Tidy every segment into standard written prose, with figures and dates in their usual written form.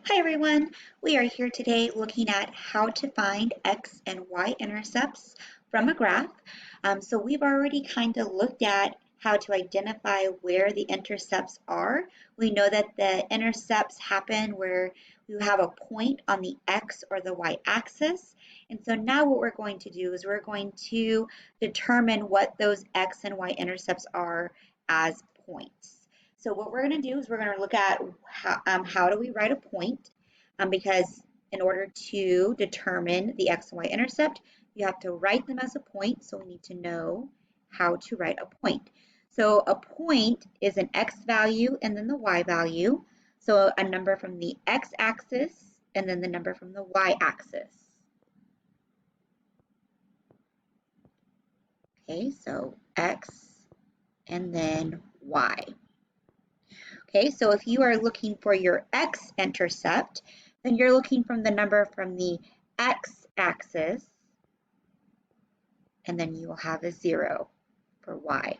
Hi everyone, we are here today looking at how to find x and y intercepts from a graph. So we've already kind of looked at how to identify where the intercepts are. We know that the intercepts happen where you have a point on the x or the y axis. And so now what we're going to do is we're going to determine what those x and y intercepts are as points. So what we're going to do is we're going to look at how do we write a point, because in order to determine the x and y intercept, you have to write them as a point. So we need to know how to write a point. So a point is an x value and then the y value. So a number from the x-axis and then the number from the y-axis. Okay, so x and then y. Okay, so if you are looking for your x-intercept, then you're looking from the number from the x-axis, and then you will have a 0 for y.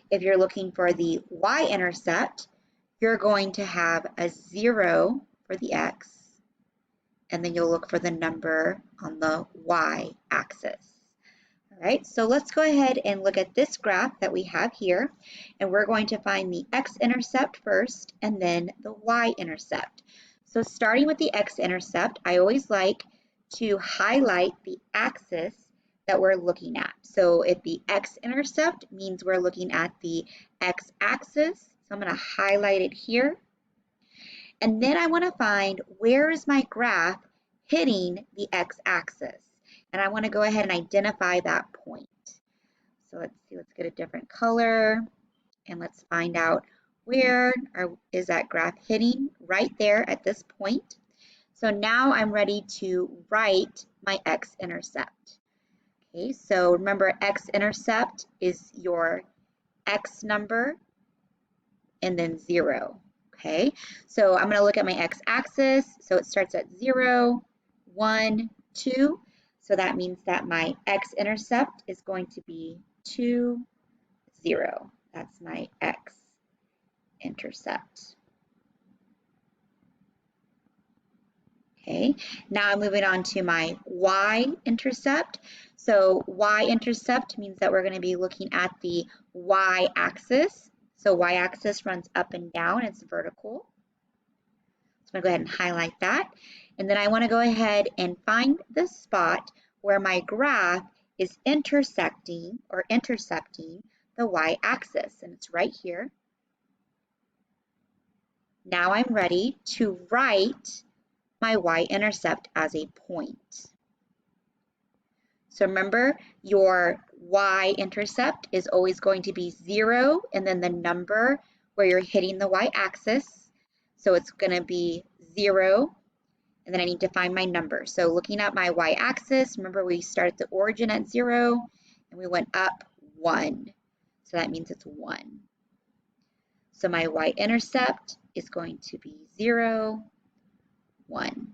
If you're looking for the y-intercept, you're going to have a 0 for the x, and then you'll look for the number on the y-axis. All right, so let's go ahead and look at this graph that we have here, and we're going to find the x-intercept first and then the y-intercept. So starting with the x-intercept, I always like to highlight the axis that we're looking at. So if the x-intercept means we're looking at the x-axis, so I'm going to highlight it here. And then I want to find where is my graph hitting the x-axis. And I want to go ahead and identify that point. So let's see, let's get a different color and let's find out where is that graph hitting right there at this point. So now I'm ready to write my x-intercept. Okay, so remember x-intercept is your x number and then 0. Okay, so I'm going to look at my x-axis. So it starts at 0, 1, 2. So that means that my x-intercept is going to be 2, 0. That's my x-intercept. Okay, now I'm moving on to my y-intercept. So y-intercept means that we're going to be looking at the y-axis. So y-axis runs up and down, it's vertical. So I'm going to go ahead and highlight that. And then I want to go ahead and find the spot where my graph is intersecting or intercepting the y-axis, and it's right here. Now I'm ready to write my y-intercept as a point. So remember, your y-intercept is always going to be 0 and then the number where you're hitting the y-axis. So it's going to be 0, and then I need to find my number. So looking at my y-axis, remember we started the origin at 0 and we went up 1. So that means it's 1. So my y-intercept is going to be 0, 1.